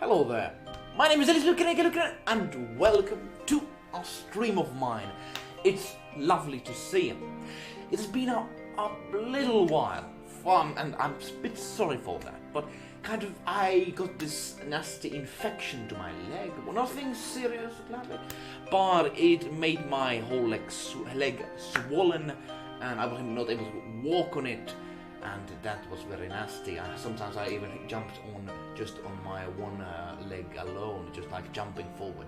Hello there, my name is eluukkanen and welcome to a stream of mine. It's lovely to see you. It has been a little while, and I'm a bit sorry for that, but I got this nasty infection to my leg. Well, nothing serious, gladly, but it made my whole leg swollen, and I was not able to walk on it, and that was very nasty. Sometimes I even jumped just on my one leg alone, just like jumping forward.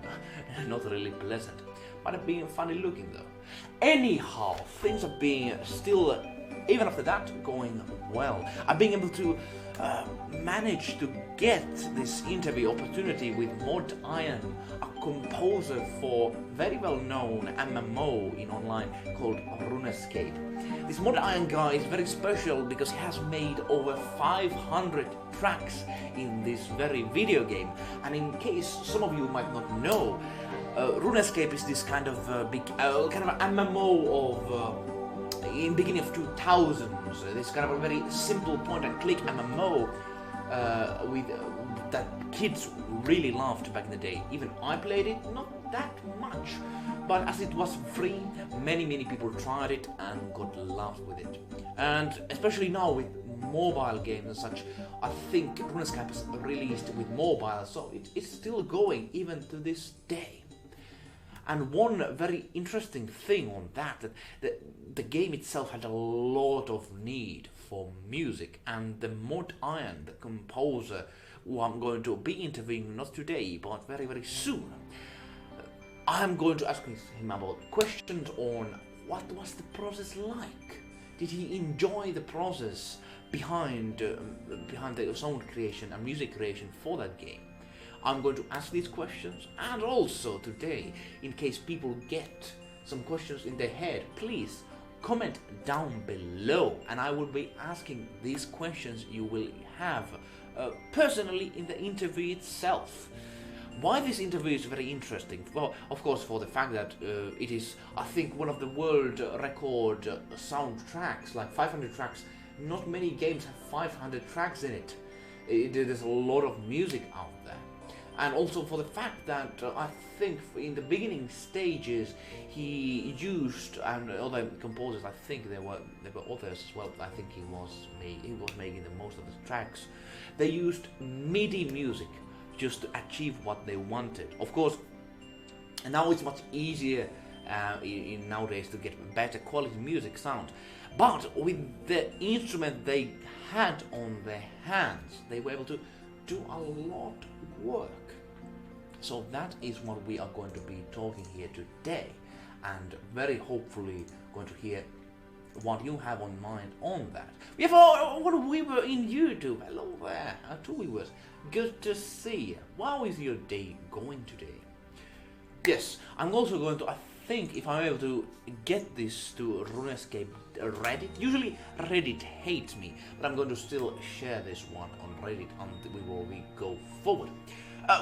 Not really pleasant, but it's been funny looking though. Anyhow, things have been still, even after that, going well. I've been able to manage to get this interview opportunity with Mod Iron, a composer for very well known MMO in online called Runescape. This Mod Iron guy is very special because he has made over 500 tracks in this very video game. And in case some of you might not know, Runescape is this kind of big, kind of an MMO of in beginning of 2000s. This kind of a very simple point-and-click MMO with that kids really loved back in the day. Even I played it, not that much, but as it was free, many people tried it and got loved with it. And especially now with mobile games and such, I think Runescape is released with mobile, so it's still going even to this day. And one very interesting thing on that the game itself had a lot of need for music, and the Mod Iron, the composer, who I'm going to be interviewing not today, but very soon, I'm going to ask him about questions on what was the process like. Did he enjoy the process behind the sound creation and music creation for that game? I'm going to ask these questions, and also today, in case people get some questions in their head, please comment down below, and I will be asking these questions you will have personally in the interview itself. Why this interview is very interesting? Well, of course, for the fact that it is, I think, one of the world record soundtracks, like 500 tracks. Not many games have 500 tracks in it. There's a lot of music out there. And also for the fact that I think in the beginning stages he used, and other composers, I think there were others as well. I think he was making the most of the tracks. They used MIDI music just to achieve what they wanted. Of course, and now it's much easier in nowadays to get better quality music sound. But with the instrument they had on their hands, they were able to do a lot of work. So that is what we are going to be talking here today, and very hopefully going to hear what you have on mind on that. We have one viewer in YouTube. Hello there, 2 viewers. Good to see you. How is your day going today? Yes, I'm also going to, I think, if I'm able to get this to Runescape Reddit. Usually Reddit hates me, but I'm going to still share this one on Reddit before we go forward.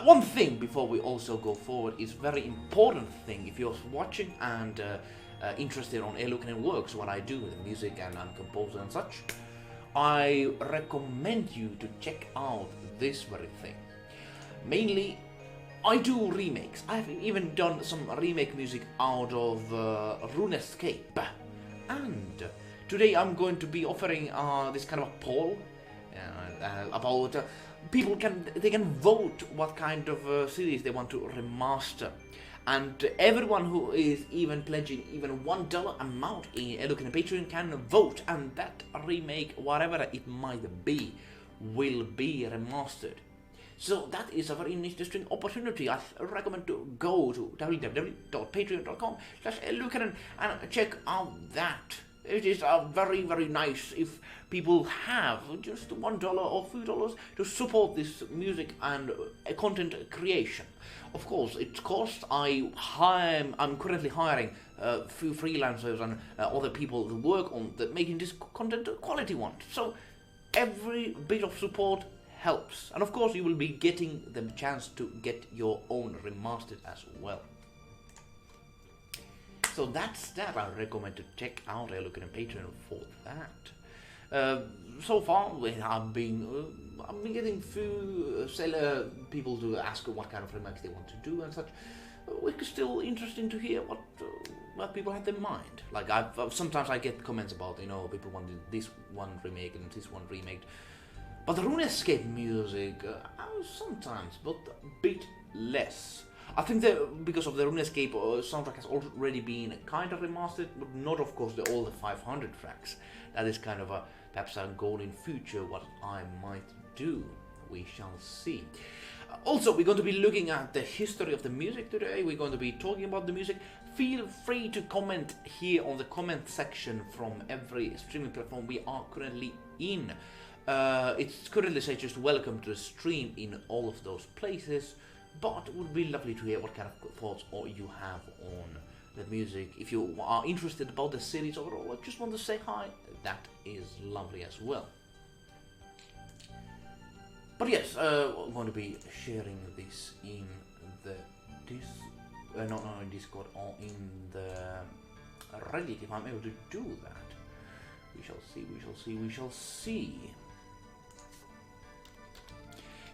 One thing before we also go forward is very important thing. If you're watching and interested on eluukkanen works, what I do with music and I'm composer and such, I recommend you to check out this very thing. Mainly, I do remakes. I've even done some remake music out of Runescape. And today I'm going to be offering this kind of a poll about people can vote what kind of series they want to remaster. And everyone who is even pledging even $1 amount in eluukkanen Patreon can vote, and that remake, whatever it might be, will be remastered. So that is a very interesting opportunity. I recommend to go to www.patreon.com/eluukkanen and check out that. It is very nice if people have just $1 or $2 to support this music and content creation. Of course, it costs. I'm currently hiring a few freelancers and other people to work on making this content a quality one. So every bit of support helps. And of course, you will be getting the chance to get your own remastered as well. So that's that. I recommend to check out eluukkanen Patreon for that. So far, I've been getting few seller people to ask what kind of remakes they want to do and such. It's still interesting to hear what people have in mind. Like sometimes I get comments about people wanting this one remake and this one remade, but the Runescape music sometimes, but a bit less. I think that because of the Runescape soundtrack has already been kind of remastered, but not of course all the 500 tracks. That is kind of perhaps a goal in future what I might do. We shall see. Also, we're going to be looking at the history of the music today. We're going to be talking about the music. Feel free to comment here on the comment section from every streaming platform we are currently in. It's currently says just welcome to the stream in all of those places, but it would be lovely to hear what kind of thoughts you have on the music. If you are interested about the series overall, or just want to say hi, that is lovely as well. But yes, I'm going to be sharing this in the not in Discord or in the Reddit if I'm able to do that. We shall see, we shall see, we shall see.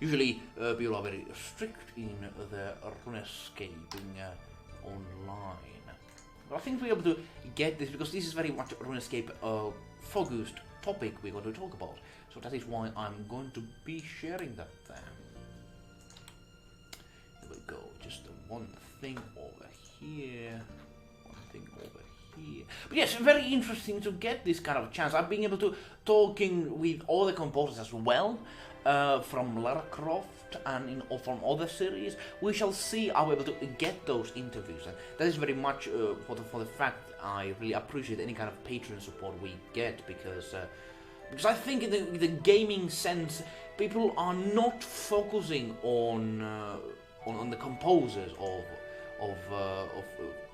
Usually people are very strict in the Runescaping online. But I think we're able to get this because this is very much Runescape focused topic we're going to talk about. So that is why I'm going to be sharing that there. Here we go, just one thing over here, one thing over here. But yes, very interesting to get this kind of chance. I've been able to talking with all the composers as well, from Lara Croft and from other series. We shall see how we're able to get those interviews, and that is very much for the fact I really appreciate any kind of Patreon support we get, because I think in the gaming sense, people are not focusing on the composers of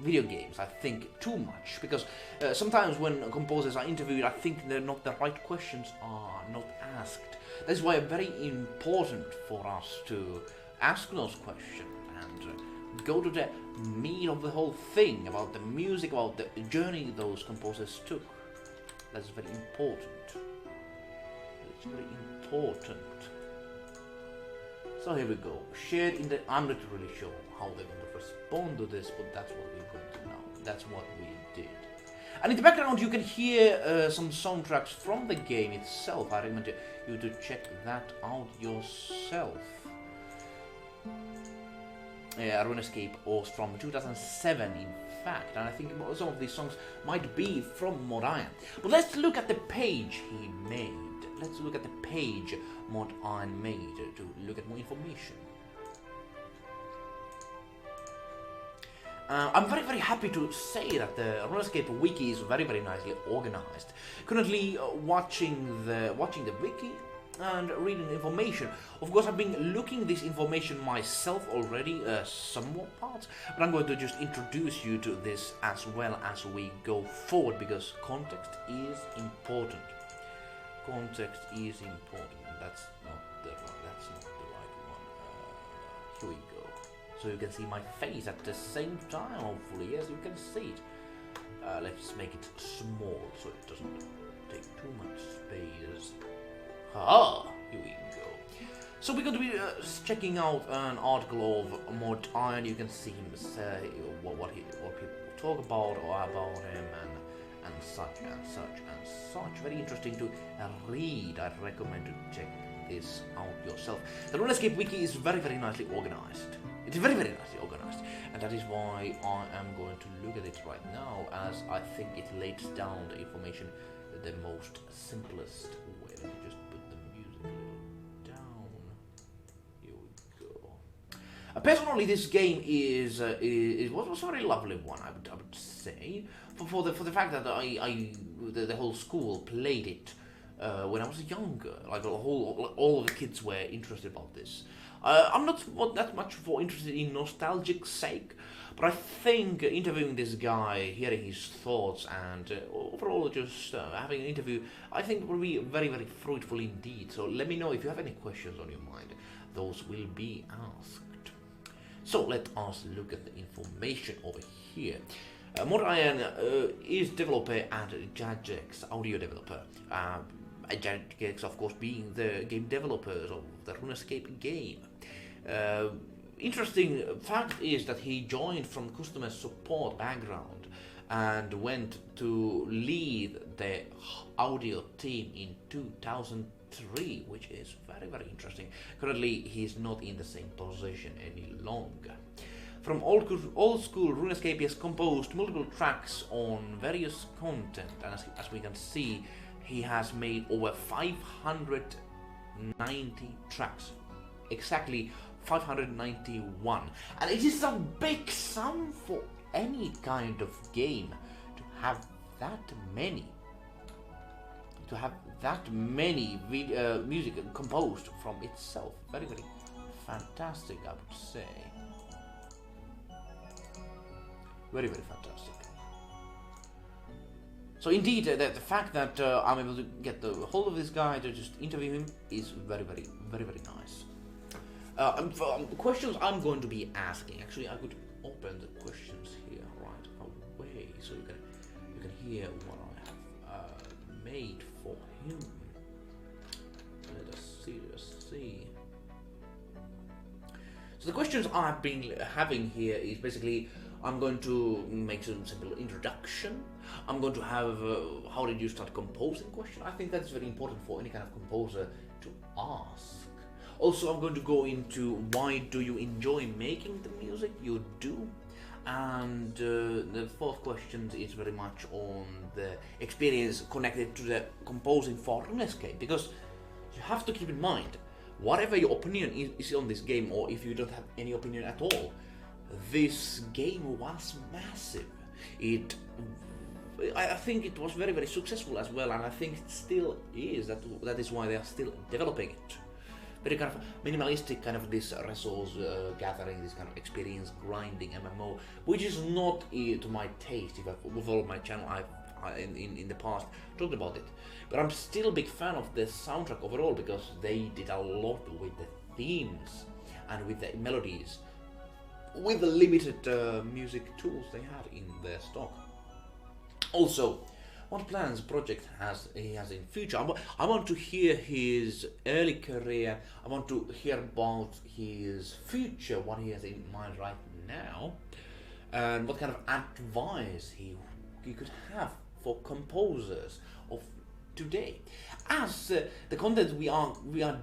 video games, I think, too much, because sometimes when composers are interviewed, I think the right questions are not asked. That's why it's very important for us to ask those questions and go to the meat of the whole thing, about the music, about the journey those composers took. That's very important. It's very important. So here we go. Shared in the... I'm not really sure how they're going to respond to this, but that's what we're going to know. That's what we did. And in the background you can hear some soundtracks from the game itself. I recommend you to check that out yourself. Runescape was from 2007 in fact, and I think some of these songs might be from Mod-Iron. But let's look at the page he made. Let's look at the page Mod-Iron made to look at more information. I'm very happy to say that the Runescape wiki is very nicely organized. Currently watching the wiki and reading the information. Of course, I've been looking this information myself already, some more parts, but I'm going to just introduce you to this as well as we go forward, because context is important. Context is important. That's not the right one. Here we go. So you can see my face at the same time, hopefully. Yes, you can see it. Let's make it small so it doesn't take too much space. Ah, here we go. So we're going to be checking out an article of Mod-Iron. You can see him say what people talk about him and such and such and such. Very interesting to read. I recommend to check this out yourself. The Runescape wiki is very nicely organized. It's very nicely organized, and that is why I am going to look at it right now, as I think it lays down the information the most simplest way. Let me just put the music a little down. Here we go. Personally, this game was a very lovely one. I would say for the fact that the whole school played it when I was younger. Like all of the kids were interested about this. I'm not that much interested in nostalgic sake, but I think interviewing this guy, hearing his thoughts, and overall just having an interview, I think will be very fruitful indeed. So let me know if you have any questions on your mind. Those will be asked. So let us look at the information over here. Mod-Iron is developer and Jagex audio developer. Gigantic, of course, being the game developers of the Runescape game. Interesting fact is that he joined from customer support background and went to lead the audio team in 2003, which is very interesting. Currently, he is not in the same position any longer. From old school, Runescape has composed multiple tracks on various content, and as we can see, he has made over 590 tracks. Exactly 591. And it is a big sum for any kind of game to have that many. To have that many music composed from itself. Very fantastic, I would say. Very fantastic. So indeed, the fact that I'm able to get the hold of this guy to just interview him is very nice. Questions I'm going to be asking. Actually, I could open the questions here right away, so you can hear what I have made for him. Let us see. So the questions I've been having here is basically, I'm going to make some simple introduction. I'm going to have how did you start composing question. I think that's very important for any kind of composer to ask. Also, I'm going to go into why do you enjoy making the music you do. And the fourth question is very much on the experience connected to the composing for Runescape, because you have to keep in mind, whatever your opinion is on this game, or if you don't have any opinion at all, this game was massive. I think it was very successful as well, and I think it still is. That is why they are still developing it. Very kind of minimalistic, kind of this resource gathering, this kind of experience grinding MMO, which is not to my taste. If you followed my channel, I in the past talked about it, but I'm still a big fan of the soundtrack overall, because they did a lot with the themes and with the melodies, with the limited music tools they had in their stock. Also, what plans project he has in future? I want to hear his early career. I want to hear about his future, what he has in mind right now, and what kind of advice he could have for composers of today. As the content we are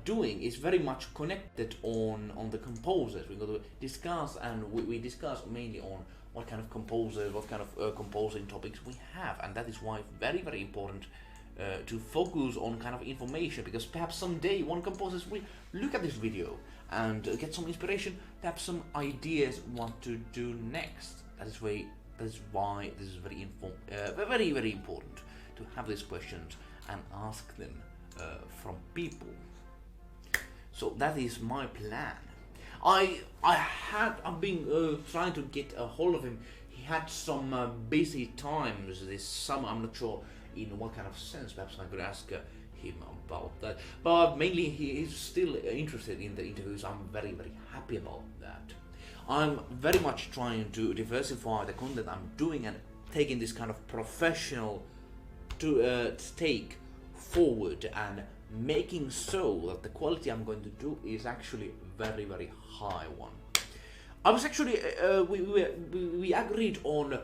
doing is very much connected on the composers. We're going to discuss, and we discuss mainly on what kind of composers, what kind of composing topics we have, and that is why it's very important to focus on kind of information, because perhaps someday one composer will look at this video and get some inspiration, perhaps some ideas what to do next. That is why this is very important to have these questions and ask them from people. So that is my plan. I've been trying to get a hold of him. He had some busy times this summer. I'm not sure in what kind of sense. Perhaps I could ask him about that. But mainly he is still interested in the interviews. I'm very happy about that. I'm very much trying to diversify the content I'm doing and taking this kind of professional to take forward, and making so that the quality I'm going to do is actually very high one. I was actually we agreed on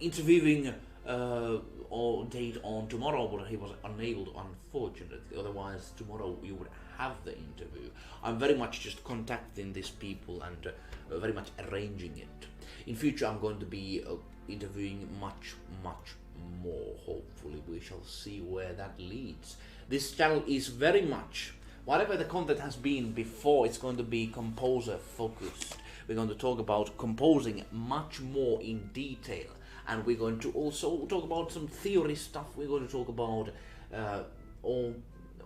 interviewing or date on tomorrow, but he was unable to, unfortunately. Otherwise tomorrow we would have the interview. I'm very much just contacting these people and very much arranging it. In future I'm going to be interviewing much more. Hopefully we shall see where that leads. This channel is very much, whatever the content has been before, it's going to be composer focused. We're going to talk about composing much more in detail, and we're going to also talk about some theory stuff. We're going to talk about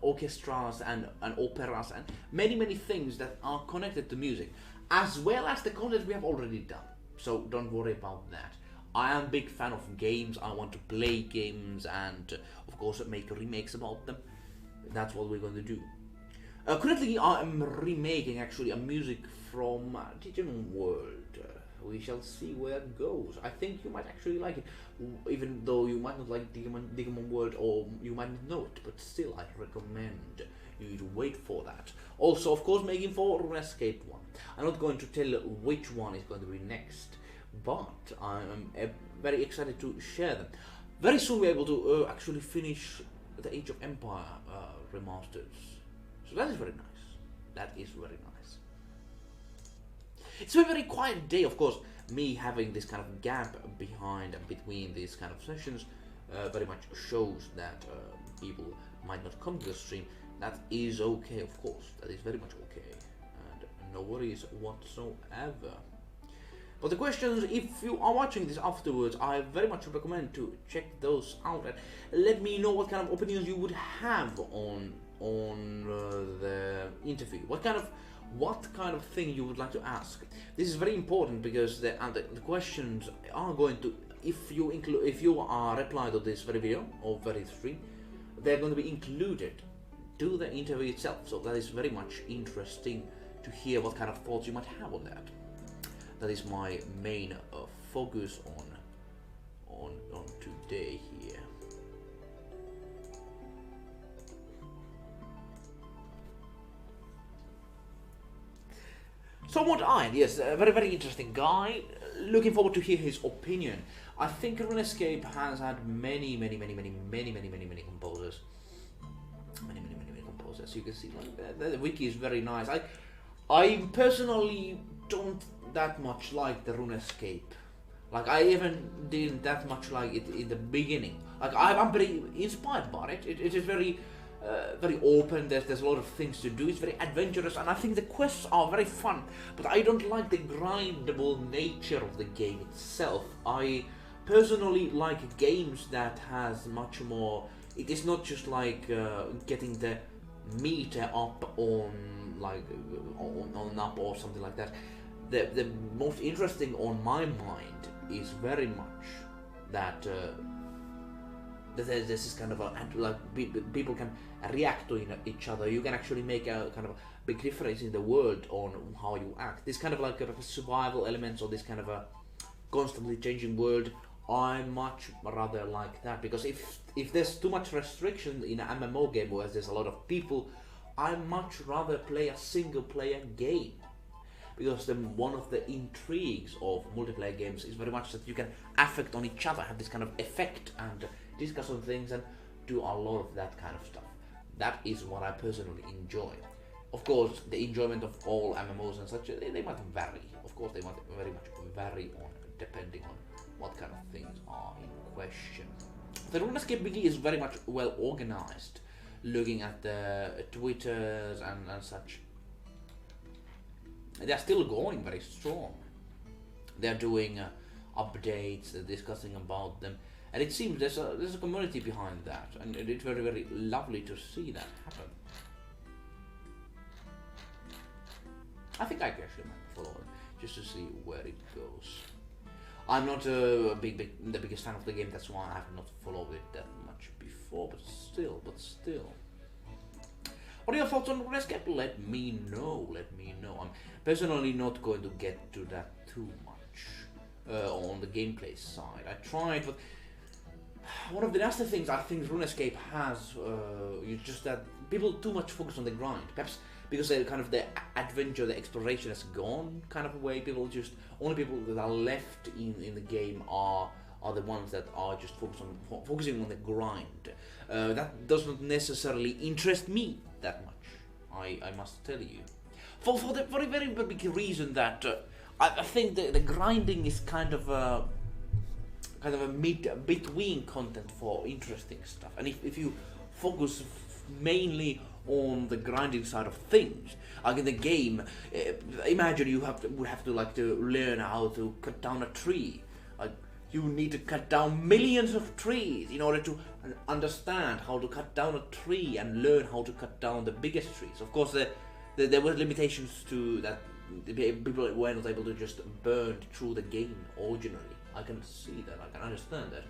orchestras and operas and many things that are connected to music, as well as the content we have already done. So don't worry about that. I am a big fan of games. I want to play games and of course make remakes about them. That's what we're going to do. Currently I am remaking actually a music from Digimon World. we shall see where it goes. I think you might actually like it, even though you might not like Digimon World or you might not know it, but still I recommend you to wait for that. Also, of course, making for Runescape 1. I'm not going to tell which one is going to be next, but I'm very excited to share them. Very soon we're able to actually finish the Age of Empire remasters. So that is very nice. That is very nice. It's a very quiet day, of course. Me having this kind of gap behind and between these kind of sessions very much shows that people might not come to the stream. That is okay, of course. That is very much okay, and no worries whatsoever. But the questions, if you are watching this afterwards, I very much recommend to check those out and let me know what kind of opinions you would have on the interview. What kind of thing you would like to ask. This is very important because the questions are going to, if you are replying to this very video or very stream, they're going to be included to the interview itself. So that is very much interesting to hear what kind of thoughts you might have on that. That is my main focus on today here. Somewhat Iron, yes, a very, very interesting guy. Looking forward to hear his opinion. I think Runescape has had many composers. Many composers. You can see, like, the wiki is very nice. I personally don't that much like the Runescape. Like, I even didn't that much like it in the beginning. Like, I'm very inspired by it. It is very very open. There's a lot of things to do. It's very adventurous, and I think the quests are very fun. But I don't like the grindable nature of the game itself. I personally like games that has much more. It is not just like getting the meter up on on up or something like that. The most interesting on my mind is very much that there's this kind of people can react to each other. You can actually make a kind of big difference in the world on how you act. This kind of like a survival elements or this kind of a constantly changing world. I much rather like that, because if there's too much restriction in an MMO game where there's a lot of people, I much rather play a single player game. Because one of the intrigues of multiplayer games is very much that you can affect on each other, have this kind of effect and discuss on things and do a lot of that kind of stuff. That is what I personally enjoy. Of course, the enjoyment of all MMOs and such, they might vary. Of course, they might very much vary on depending on what kind of things are in question. The Runescape wiki is very much well organized, looking at the Twitters and such. They're still going very strong. They're doing updates, discussing about them, and it seems there's a community behind that, and it's very, very lovely to see that happen. I think I actually might follow it just to see where it goes. I'm not the biggest fan of the game, that's why I have not followed it that much before, but still. What are your thoughts on Runescape? Let me know. I'm personally not going to get to that too much on the gameplay side. I tried, but one of the nasty things I think Runescape has is just that people too much focus on the grind. Perhaps because the adventure, the exploration has gone kind of away. Only people that are left in the game are the ones that are just focusing on the grind. That does not necessarily interest me that much, I must tell you. For the very, very big reason that I think the grinding is kind of a between content for interesting stuff. And if you focus mainly on the grinding side of things, like in the game, imagine you would have to learn how to cut down a tree. Like, you need to cut down millions of trees in order to understand how to cut down a tree and learn how to cut down the biggest trees. Of course, there were limitations to that. People were not able to just burn through the game originally. I can see that, I can understand that.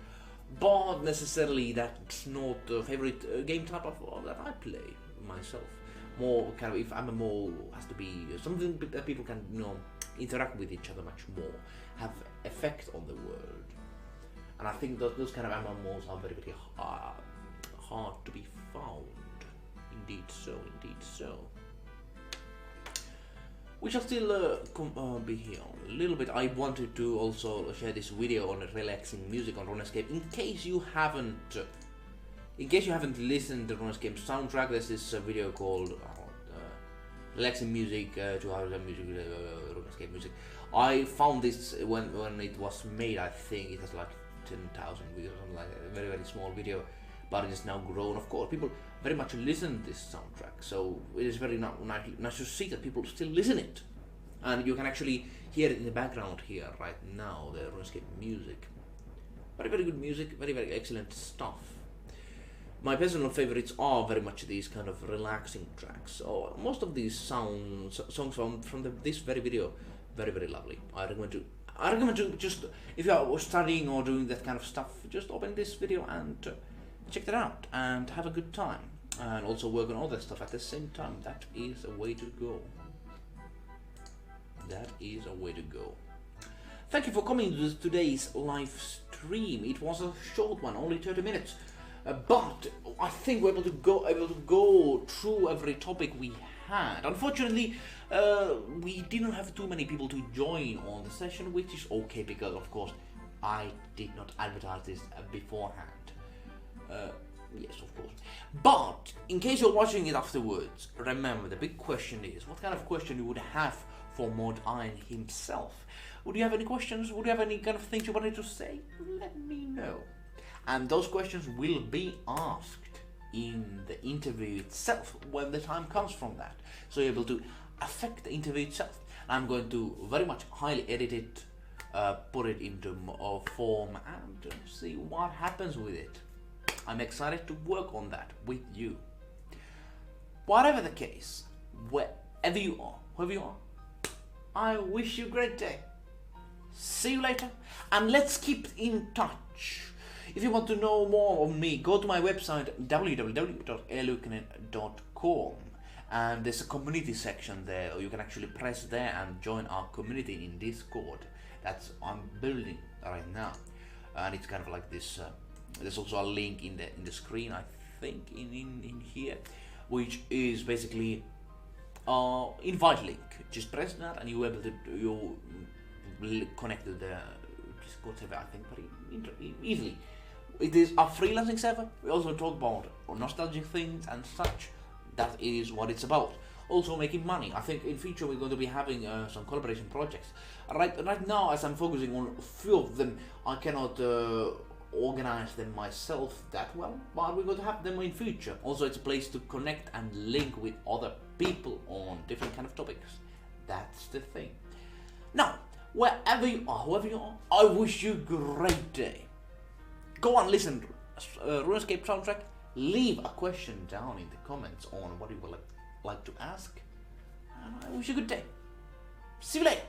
But necessarily that's not the favorite game type of that I play myself. More kind of, if MMO has to be something that people can interact with each other much more, have effect on the world. And I think that those kind of MMOs are very, very hard to be found. Indeed so, indeed so. We shall still be here a little bit. I wanted to also share this video on relaxing music on Runescape. In case you haven't listened to Runescape soundtrack, there's this video called relaxing music, 2 hours of music, Runescape music. I found this when it was made. I think it has like 10,000 views or something like that. A very, very small video, but it has now grown. Of course, people very much listen to this soundtrack, so it is very nice to see that people still listen it. And you can actually hear it in the background here right now, the Runescape music. Very, very good music, very, very excellent stuff. My personal favorites are very much these kind of relaxing tracks. So most of these songs from this very video, very, very lovely. I recommend to just, if you are studying or doing that kind of stuff, just open this video and check that out and have a good time, and also work on all that stuff at the same time. That is a way to go. That is a way to go. Thank you for coming to today's live stream. It was a short one, only 30 minutes, but I think we're able to go through every topic we had. Unfortunately, we didn't have too many people to join on the session, which is okay because, of course, I did not advertise this beforehand. Yes, of course. But in case you're watching it afterwards, remember the big question is, what kind of question you would have for Mod Iron himself? Would you have any questions? Would you have any kind of things you wanted to say? Let me know. And those questions will be asked in the interview itself when the time comes from that. So you're able to affect the interview itself. I'm going to very much highly edit it, put it into form, and see what happens with it. I'm excited to work on that with you. Whatever the case, wherever you are, whoever you are, I wish you a great day. See you later, and let's keep in touch. If you want to know more of me, go to my website www.eluukkanen.com, and there's a community section there, or you can actually press there and join our community in Discord. That's I'm building right now, and it's kind of like this. There's also a link in the screen, I think, in here, which is basically invite link. Just press that, and you'll connect to the Discord server. I think pretty easily. It is a freelancing server. We also talk about nostalgic things and such. That is what it's about. Also making money. I think in future we're going to be having some collaboration projects. Right now, as I'm focusing on a few of them, I cannot organize them myself that well, but we're going to have them in future. Also, it's a place to connect and link with other people on different kind of topics. That's the thing. Now, wherever you are, whoever you are, I wish you a great day. Go and listen to Runescape soundtrack. Leave a question down in the comments on what you would like to ask. And I wish you a good day. See you later.